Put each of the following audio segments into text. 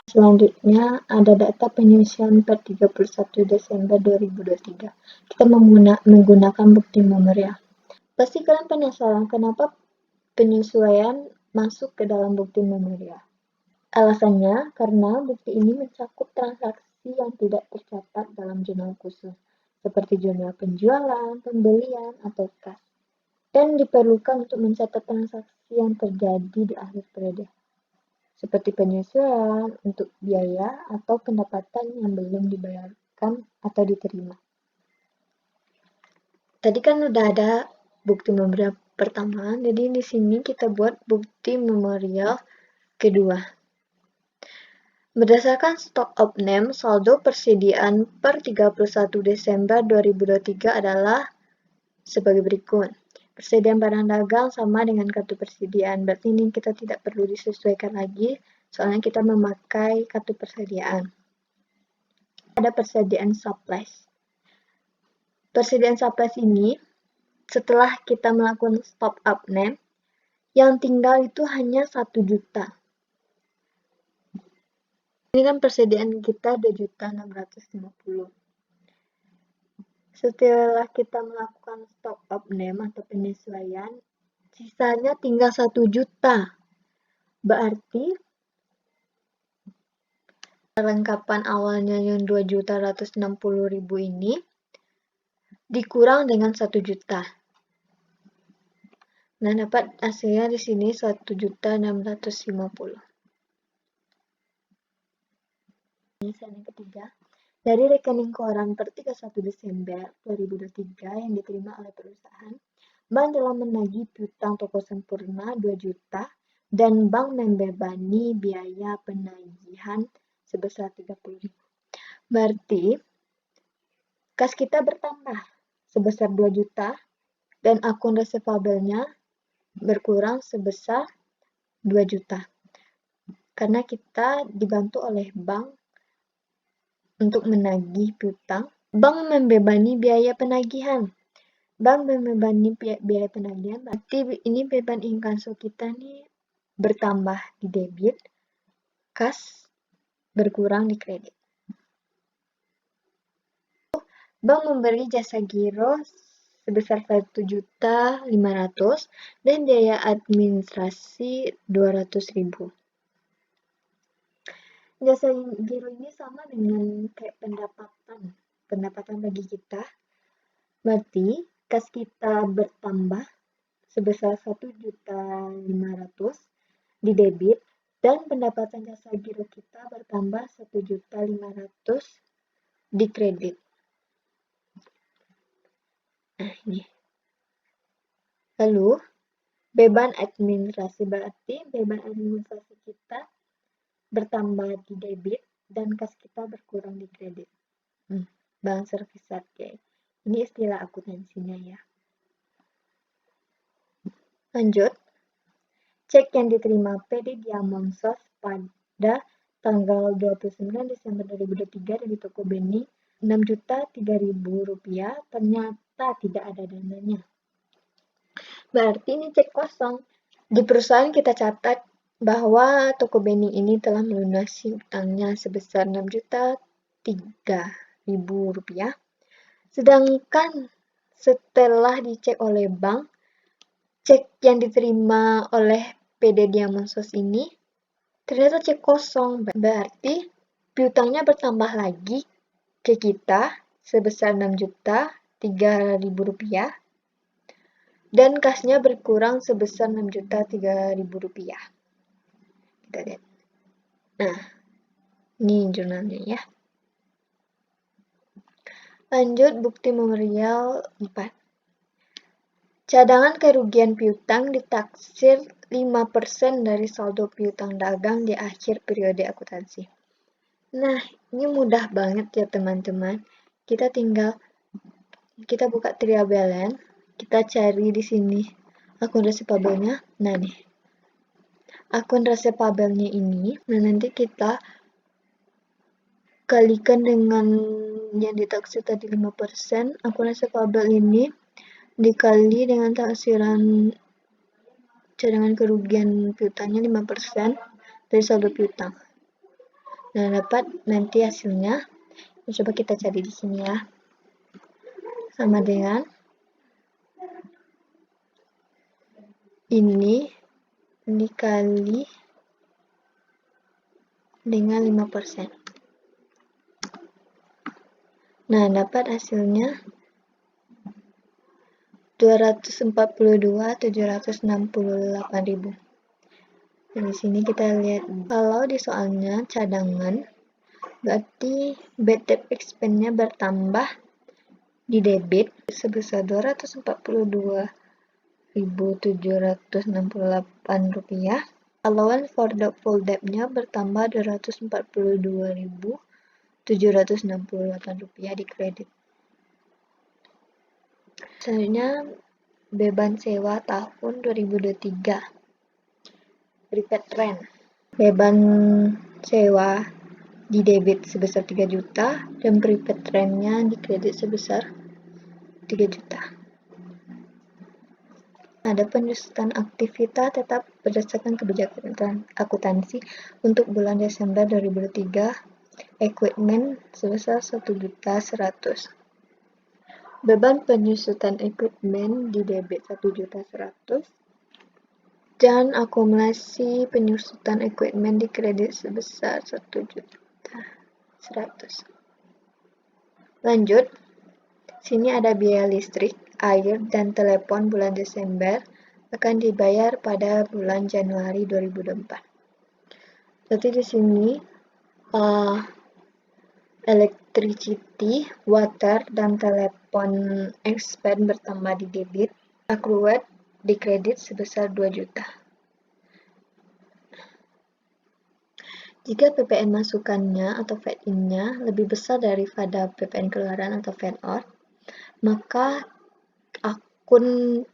Selanjutnya ada data penyusian per 31 Desember 2023. Kita menggunakan bukti memorial. Pasti kalian penasaran kenapa penyesuaian masuk ke dalam bukti memorial. Alasannya karena bukti ini mencakup transaksi yang tidak tercatat dalam jurnal khusus, seperti jurnal penjualan, pembelian, atau kas, dan diperlukan untuk mencatat transaksi yang terjadi di akhir periode, seperti penyesuaian untuk biaya atau pendapatan yang belum dibayarkan atau diterima. Tadi kan udah ada bukti memorial pertama, jadi di sini kita buat bukti memorial kedua. Berdasarkan stok opname, saldo persediaan per 31 Desember 2023 adalah sebagai berikut. Persediaan barang dagang sama dengan kartu persediaan, berarti ini kita tidak perlu disesuaikan lagi, soalnya kita memakai kartu persediaan. Ada persediaan supplies. Persediaan supplies ini, setelah kita melakukan stop opname, yang tinggal itu hanya 1 juta. Ini kan persediaan kita 2.650.000. Setelah kita melakukan stop opname atau penyesuaian, sisanya tinggal 1 juta. Berarti perlengkapan awalnya yang 2.160.000 ini dikurang dengan 1 juta. Nah, dapat hasilnya di sini 1.650.000. Yang ketiga, dari rekening koran per 31 Desember 2023 yang diterima oleh perusahaan, bank telah menagih piutang toko sempurna 2 juta dan bank membebani biaya penagihan sebesar 30.000. Berarti kas kita bertambah sebesar 2 juta dan akun resevabelnya berkurang sebesar 2 juta. Karena kita dibantu oleh bank untuk menagih piutang, bank membebani biaya penagihan. Bank membebani biaya penagihan, berarti ini beban inkasso kita nih bertambah di debit, kas berkurang di kredit. Bank memberi jasa giro sebesar 1.500.000 dan biaya administrasi 200.000. Jasa giro ini sama dengan kayak pendapatan bagi kita. Berarti kas kita bertambah sebesar 1.500.000 di debit dan pendapatan jasa giro kita bertambah 1.500.000 di kredit. Nah, ini. Lalu, beban administrasi, berarti beban administrasi kita bertambah di debit dan kas kita berkurang di kredit. Bank service charge. Ini istilah akuntansinya ya. Lanjut, cek yang diterima PD Diamonsos pada tanggal 29 Desember 2023 dari toko Beni Rp6.003.000 ternyata tidak ada dananya. Berarti ini cek kosong. Di perusahaan kita catat bahwa toko Beni ini telah melunasi utangnya sebesar Rp6.003.000. Sedangkan setelah dicek oleh bank, cek yang diterima oleh PD Diamonsos ini ternyata cek kosong. Berarti piutangnya bertambah lagi ke kita sebesar Rp6.003.000 dan kasnya berkurang sebesar Rp6.003.000. Kita lihat. Nah, ini jurnalnya ya. Lanjut bukti memorial 4. Cadangan kerugian piutang ditaksir 5% dari saldo piutang dagang di akhir periode akuntansi. Nah, ini mudah banget ya teman-teman. Kita buka trial balance, kita cari di sini akun resepabelnya. Nah nih, akun resepabelnya ini, nah nanti kita kalikan dengan yang ditaksir tadi 5%, akun resepabel ini dikali dengan taksiran cadangan kerugian piutangnya 5% dari saldo piutang. Nah, dapat nanti hasilnya. Coba kita cari di sini ya. Sama dengan ini dikali dengan 5%. Nah, dapat hasilnya 242.768.000. Nah, di sini kita lihat kalau di soalnya cadangan, berarti bad debt expense-nya bertambah di debit sebesar 242.768 rupiah. Allowance for doubtful debt-nya bertambah 242.768 rupiah di kredit. Selanjutnya beban sewa tahun 2023. Prepaid rent. Beban sewa di debit sebesar 3 juta dan prepaid rent-nya di kredit sebesar 3 juta. Ada penyusutan aktivitas tetap berdasarkan kebijakan akuntansi untuk bulan Desember 2023. Equipment sebesar 1.100.000. Beban penyusutan equipment di debit 1.100.000 dan akumulasi penyusutan equipment di kredit sebesar 1.100.000. Lanjut, sini ada biaya listrik, air, dan telepon bulan Desember akan dibayar pada bulan Januari 2024. Berarti di sini electricity, water, dan telepon expense bertambah di debit, accrued di kredit sebesar 2 juta. Jika PPN masukannya atau fade-in-nya lebih besar daripada PPN keluaran atau fade-out, maka akun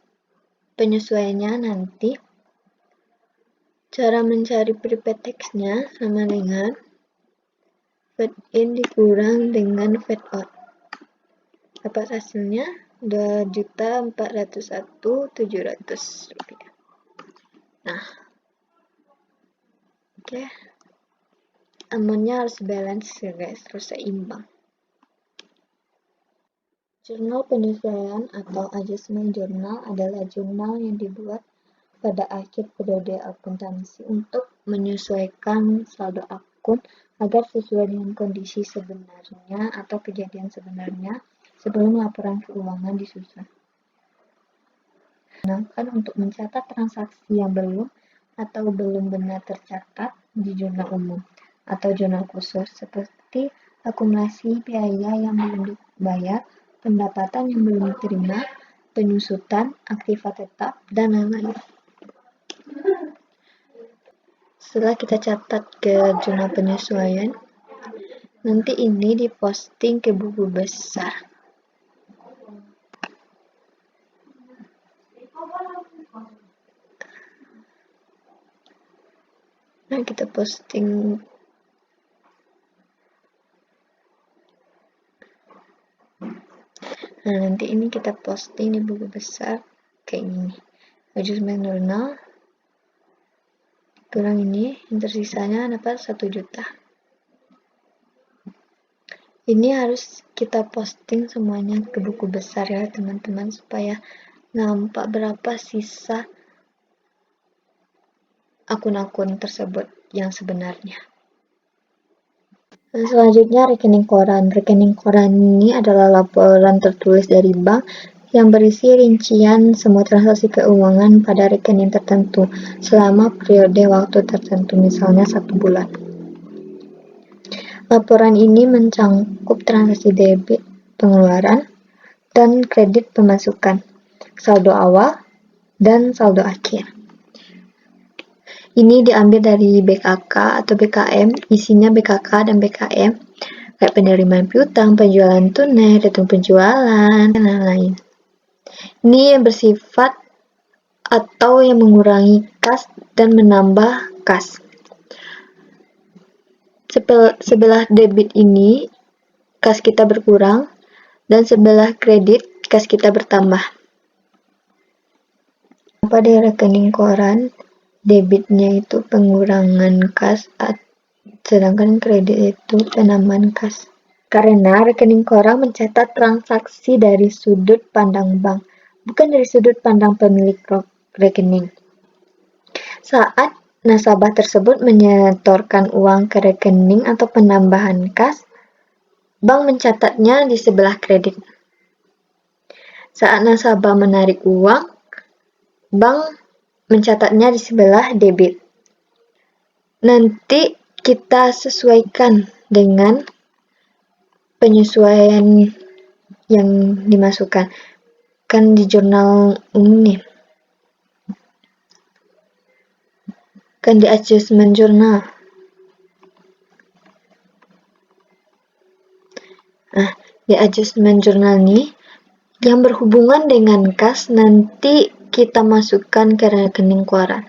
penyesuaiannya nanti cara mencari prepaid tax-nya sama dengan fade-in dikurang dengan fade-out. Dapat hasilnya 2.401.700 rupiah. Nah, oke. Amunnya harus balance ya guys, harus seimbang. Jurnal penyesuaian atau adjustment journal adalah jurnal yang dibuat pada akhir periode akuntansi untuk menyesuaikan saldo akun agar sesuai dengan kondisi sebenarnya atau kejadian sebenarnya sebelum laporan keuangan disusun. Gunakan untuk mencatat transaksi yang belum atau belum benar tercatat di jurnal umum atau jurnal khusus seperti akumulasi biaya yang belum dibayar, pendapatan yang belum diterima, penyusutan, aktiva tetap, dan lain-lain. Setelah kita catat ke jurnal penyesuaian, nanti ini diposting ke buku besar. Nah, kita posting Nah, nanti ini kita posting di buku besar kayak gini. Adjustment journal kurang ini, yang tersisanya dapat 1 juta. Ini harus kita posting semuanya ke buku besar ya teman-teman, supaya nampak berapa sisa akun-akun tersebut yang sebenarnya. Dan selanjutnya rekening koran. Rekening koran ini adalah laporan tertulis dari bank yang berisi rincian semua transaksi keuangan pada rekening tertentu selama periode waktu tertentu, misalnya 1 bulan. Laporan ini mencangkup transaksi debit pengeluaran dan kredit pemasukan, saldo awal, dan saldo akhir. Ini diambil dari BKK atau BKM, isinya BKK dan BKM, kayak penerimaan piutang, penjualan tunai, return penjualan, dan lain-lain. Ini yang bersifat atau yang mengurangi kas dan menambah kas. Sebelah debit ini, kas kita berkurang, dan sebelah kredit, kas kita bertambah. Pada rekening koran, debitnya itu pengurangan kas sedangkan kredit itu penambahan kas. Karena rekening koran mencatat transaksi dari sudut pandang bank, bukan dari sudut pandang pemilik rekening. Saat nasabah tersebut menyetorkan uang ke rekening atau penambahan kas, bank mencatatnya di sebelah kredit. Saat nasabah menarik uang, bank mencatatnya di sebelah debit. Nanti kita sesuaikan dengan penyesuaian yang dimasukkan. Kan di jurnal umum nih. Kan di adjustment jurnal. Nah, di adjustment jurnal nih, yang berhubungan dengan kas nanti kita masukkan ke rekening koran.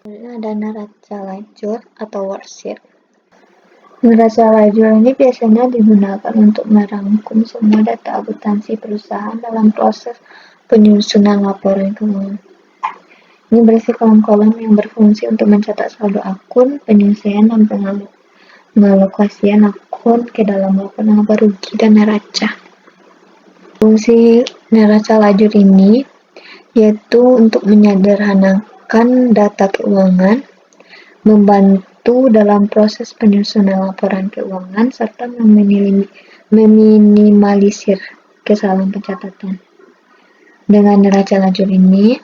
Ini ada neraca lajur atau worksheet. Neraca lajur ini biasanya digunakan untuk merangkum semua data akuntansi perusahaan dalam proses penyusunan laporan keuangan. Ini berisi kolom-kolom yang berfungsi untuk mencatat saldo akun, penyelesaian dan pengalokasian akun ke dalam laporan laba rugi dan neraca. Fungsi neraca lajur ini yaitu untuk menyederhanakan data keuangan, membantu dalam proses penyusunan laporan keuangan, serta meminimalisir kesalahan pencatatan. Dengan neraca lajur ini,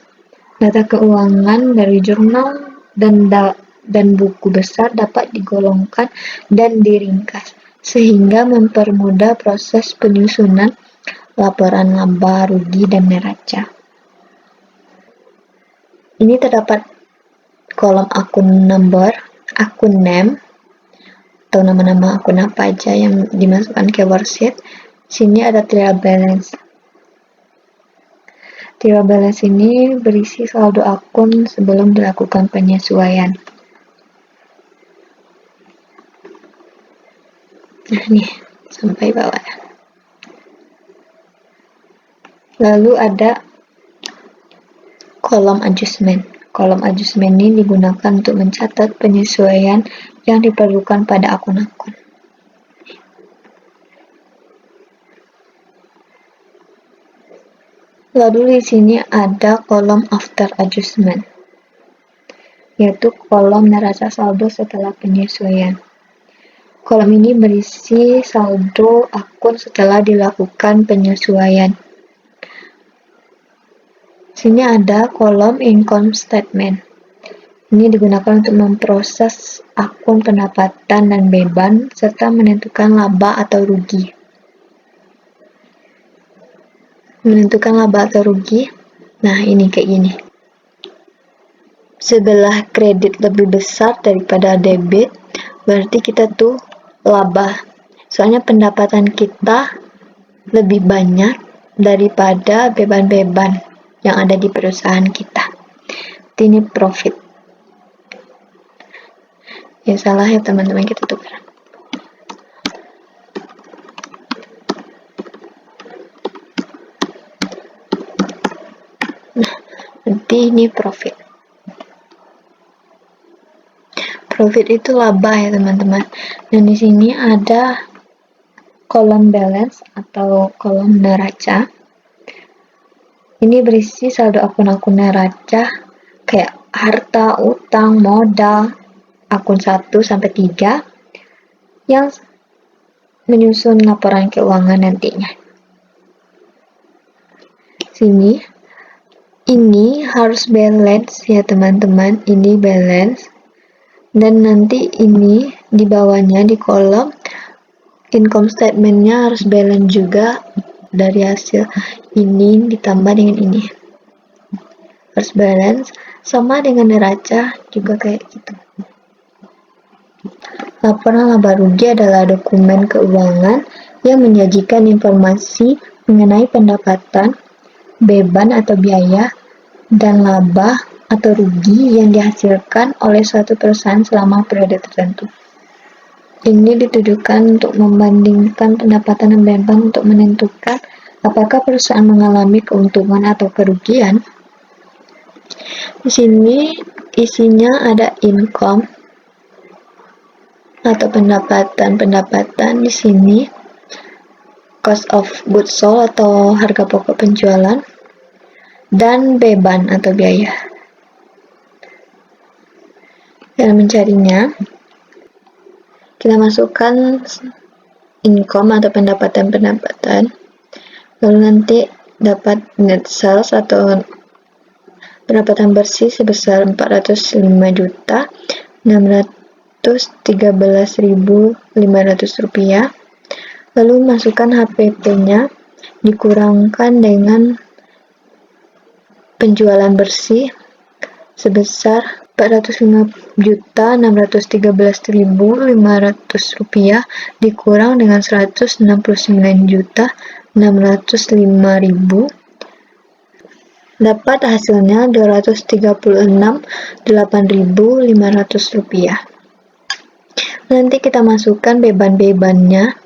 data keuangan dari jurnal dan buku besar dapat digolongkan dan diringkas, sehingga mempermudah proses penyusunan laporan laba, rugi, dan neraca. Ini terdapat kolom akun number, akun name, atau nama-nama akun apa aja yang dimasukkan ke worksheet. Sini ada trial balance. Trial balance ini berisi saldo akun sebelum dilakukan penyesuaian. Nah, nih, sampai bawah. Lalu ada kolom adjustment. Kolom adjustment ini digunakan untuk mencatat penyesuaian yang diperlukan pada akun-akun. Lalu di sini ada kolom after adjustment, yaitu kolom neraca saldo setelah penyesuaian. Kolom ini berisi saldo akun setelah dilakukan penyesuaian. Sini ada kolom income statement. Ini digunakan untuk memproses akun pendapatan dan beban serta menentukan laba atau rugi. Menentukan laba atau rugi. Nah, ini kayak gini. Sebelah kredit lebih besar daripada debit, berarti kita tuh laba. Soalnya pendapatan kita lebih banyak daripada beban-beban yang ada di perusahaan kita. Ini profit. Ya salah ya teman-teman, kita tukar. Nah, nanti ini profit. Profit itu laba ya teman-teman. Dan di sini ada kolom balance atau kolom neraca. Ini berisi saldo akun-akun neraca kayak harta, utang, modal, akun 1 sampai 3 yang menyusun laporan keuangan nantinya. Sini ini harus balance ya teman-teman, ini balance. Dan nanti ini di bawahnya di kolom income statement-nya harus balance juga, dari hasil ini ditambah dengan ini. Harus balance, sama dengan neraca juga kayak gitu. Laporan laba rugi adalah dokumen keuangan yang menyajikan informasi mengenai pendapatan, beban atau biaya, dan laba atau rugi yang dihasilkan oleh suatu perusahaan selama periode tertentu. Ini ditujukan untuk membandingkan pendapatan dan beban untuk menentukan apakah perusahaan mengalami keuntungan atau kerugian. Di sini isinya ada income, atau pendapatan di sini cost of goods sold atau harga pokok penjualan, dan beban atau biaya. Dalam mencarinya, kita masukkan income atau pendapatan, lalu nanti dapat net sales atau pendapatan bersih sebesar 405.613.500 rupiah. Lalu masukkan HPP-nya dikurangkan dengan penjualan bersih sebesar 405.613.500 rupiah dikurang dengan 169.605.000, dapat hasilnya 236.8.500 rupiah. Nanti kita masukkan beban-bebannya,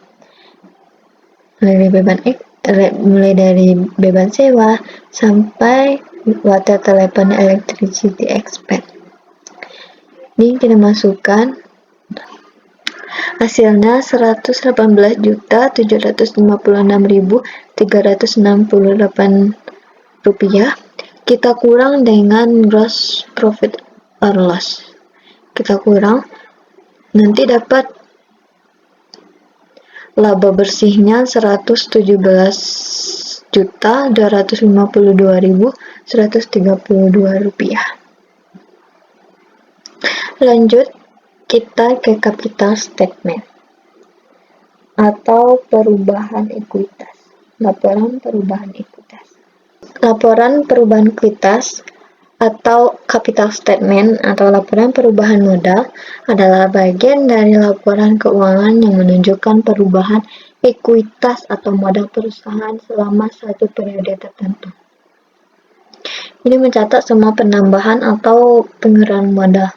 mulai dari beban sewa sampai water, telepon, electricity expense. Ini kita masukkan hasilnya 118.756.368 rupiah. Kita kurang dengan gross profit or loss. Kita kurang, nanti dapat laba bersihnya 117.252.132 rupiah. Lanjut, kita ke capital statement atau perubahan ekuitas. Laporan perubahan ekuitas. Laporan perubahan ekuitas atau capital statement atau laporan perubahan modal adalah bagian dari laporan keuangan yang menunjukkan perubahan ekuitas atau modal perusahaan selama satu periode tertentu. Ini mencatat semua penambahan atau pengurangan modal,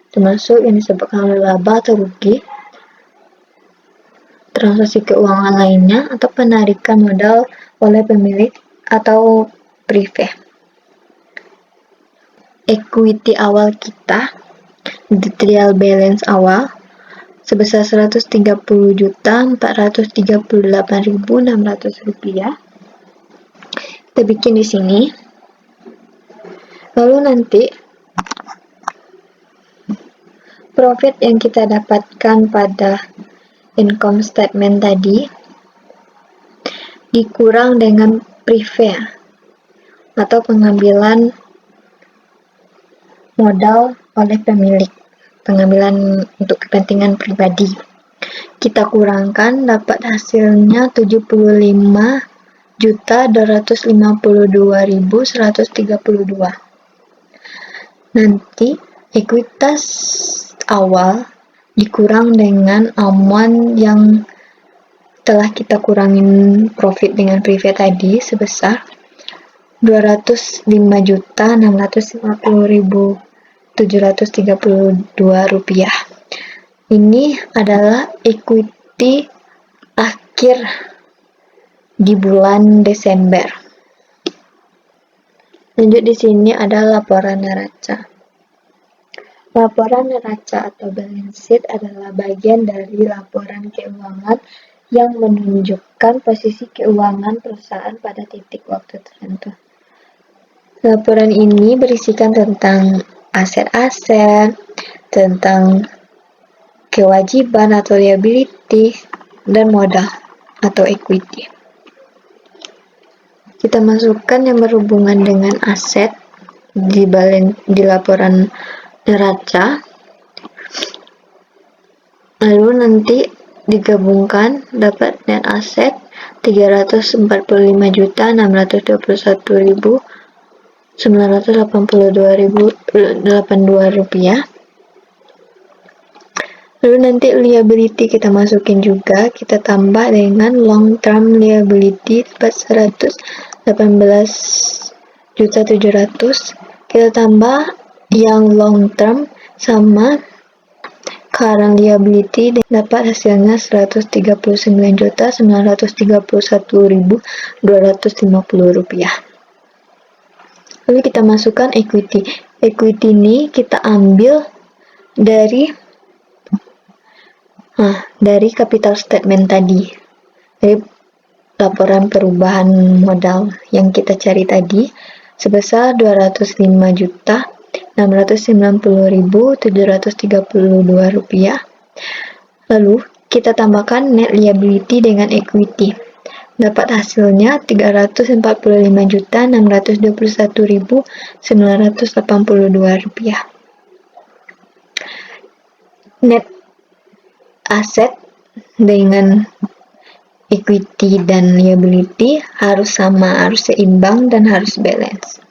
termasuk yang disebabkan oleh laba atau rugi, transaksi keuangan lainnya, atau penarikan modal oleh pemilik atau prive. Equity awal kita, trial balance awal, sebesar 130.438.600 rupiah. Kita bikin di sini. Lalu nanti profit yang kita dapatkan pada income statement tadi dikurang dengan prive atau pengambilan modal oleh pemilik, pengambilan untuk kepentingan pribadi. Kita kurangkan, dapat hasilnya 75.252.132. Nanti ekuitas awal dikurang dengan amount yang telah kita kurangin profit dengan prive tadi sebesar 205.650.732 rupiah. Ini adalah equity akhir di bulan Desember. Lanjut, di sini ada laporan neraca. Laporan neraca atau balance sheet adalah bagian dari laporan keuangan yang menunjukkan posisi keuangan perusahaan pada titik waktu tertentu. Laporan ini berisikan tentang aset-aset, tentang kewajiban atau liability, dan modal atau equity. Kita masukkan yang berhubungan dengan aset di laporan neraca, lalu nanti digabungkan dapat net aset 345.981.982 rupiah. Lalu nanti liability kita masukin juga, kita tambah dengan long term liability dapat 118.700.000. Kita tambah yang long term sama current liability, dapat hasilnya 139.931.250 rupiah. Lalu kita masukkan equity. Equity ini kita ambil dari Nah, dari capital statement tadi, dari laporan perubahan modal yang kita cari tadi, sebesar Rp205.690.732. Lalu, kita tambahkan net liability dengan equity. Dapat hasilnya Rp345.621.982. Net aset dengan equity dan liability harus sama, harus seimbang, dan harus balance.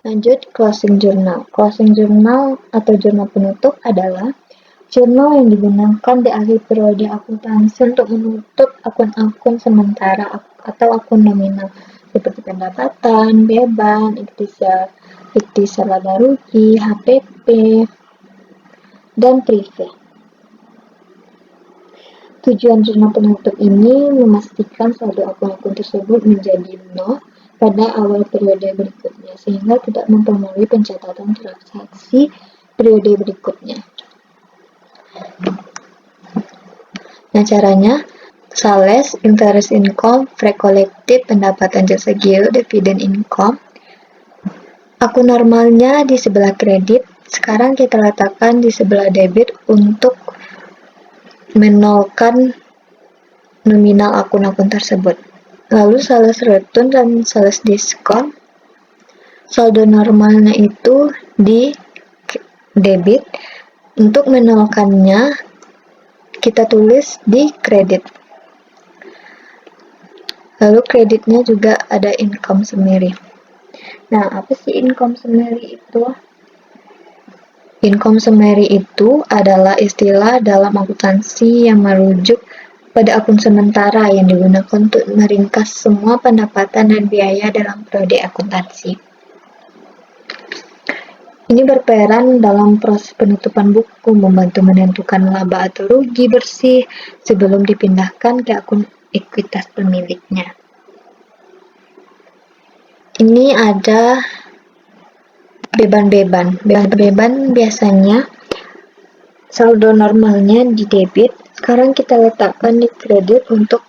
Lanjut, closing journal. Closing journal atau jurnal penutup adalah jurnal yang digunakan di akhir periode akuntansi untuk menutup akun-akun sementara atau akun nominal seperti pendapatan, beban, ikhtisar laba rugi, HPP, dan prive. Tujuan jurnal penutup ini memastikan saldo akun-akun tersebut menjadi nol pada awal periode berikutnya, sehingga tidak mempengaruhi pencatatan transaksi periode berikutnya. Nah, caranya, sales, interest income, free collected, pendapatan jasa giroh, dividen income. Akun normalnya di sebelah kredit, sekarang kita letakkan di sebelah debit untuk menolkan nominal akun-akun tersebut. Lalu sales return dan sales diskon, saldo normalnya itu di debit, untuk menolkannya kita tulis di kredit. Lalu kreditnya juga ada income summary. Nah, apa sih income summary itu? Income summary itu adalah istilah dalam akuntansi yang merujuk pada akun sementara yang digunakan untuk meringkas semua pendapatan dan biaya dalam periode akuntansi. Ini berperan dalam proses penutupan buku, membantu menentukan laba atau rugi bersih sebelum dipindahkan ke akun ekuitas pemiliknya. Ini ada beban-beban. Beban biasanya saldo normalnya di debit, sekarang kita letakkan di kredit untuk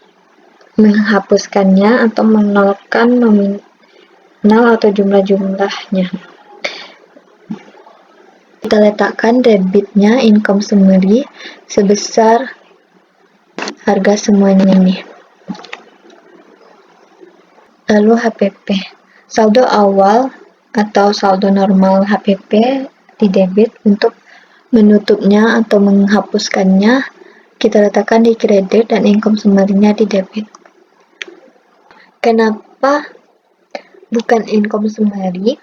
menghapuskannya atau menolakkan nominal atau jumlah-jumlahnya. Kita letakkan debitnya income summary sebesar harga semuanya ini. Lalu HPP, saldo awal atau saldo normal HPP di debit. Untuk menutupnya atau menghapuskannya kita letakkan di kredit dan income summary-nya di debit. Kenapa bukan income summary?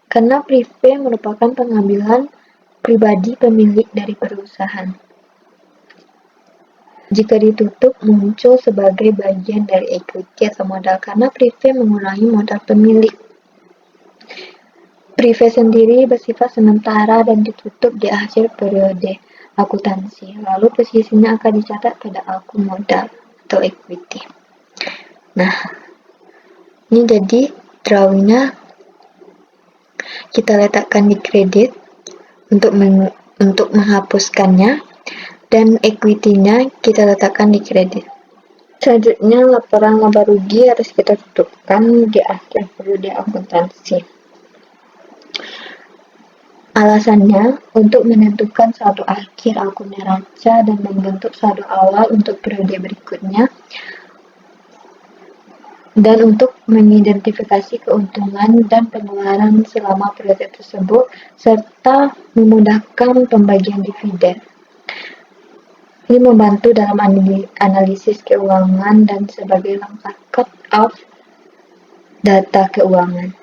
Karena prive merupakan pengambilan pribadi pemilik dari perusahaan. Jika ditutup, muncul sebagai bagian dari equity atau modal karena prive mengurangi modal pemilik. Prive sendiri bersifat sementara dan ditutup di akhir periode akuntansi. Lalu posisinya akan dicatat pada akun modal atau equity. Nah, ini jadi drawingnya kita letakkan di kredit untuk menghapuskannya, dan equity-nya kita letakkan di kredit. Selanjutnya, laporan laba rugi harus kita tutupkan di akhir periode akuntansi. Alasannya untuk menentukan saldo akhir akun neraca dan membentuk saldo awal untuk periode berikutnya, dan untuk mengidentifikasi keuntungan dan pengeluaran selama periode tersebut, serta memudahkan pembagian dividen. Ini membantu dalam analisis keuangan dan sebagai langkah cut-off data keuangan.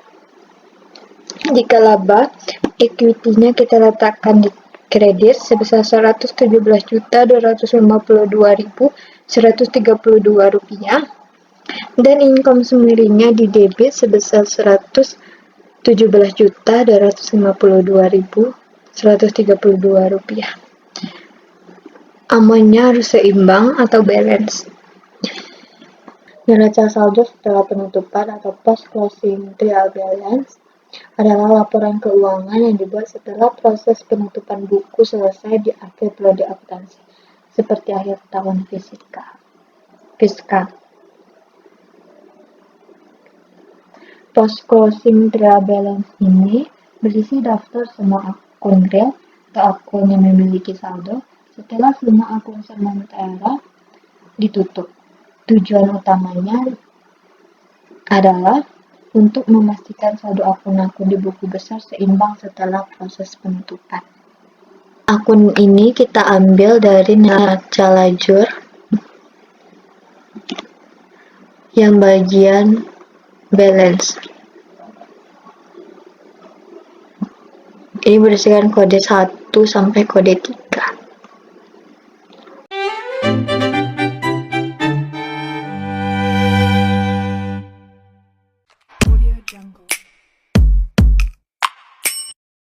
Jika laba, equity-nya kita letakkan di kredit sebesar Rp117.132.132, dan income summary-nya di debit sebesar Rp117.252.132. Amonnya harus seimbang atau balance. Neraca saldo setelah penutupan atau post closing trial balance adalah laporan keuangan yang dibuat setelah proses penutupan buku selesai di akhir periode akuntansi, seperti akhir tahun fiskal. Post-closing trial balance ini berisi daftar semua akun real atau akun yang memiliki saldo setelah semua akun sementara ditutup. Tujuan utamanya adalah untuk memastikan saldo akun-akun di buku besar seimbang setelah proses penutupan. Akun ini kita ambil dari neraca lajur yang bagian balance. Ini berdasarkan kode 1 sampai kode 3.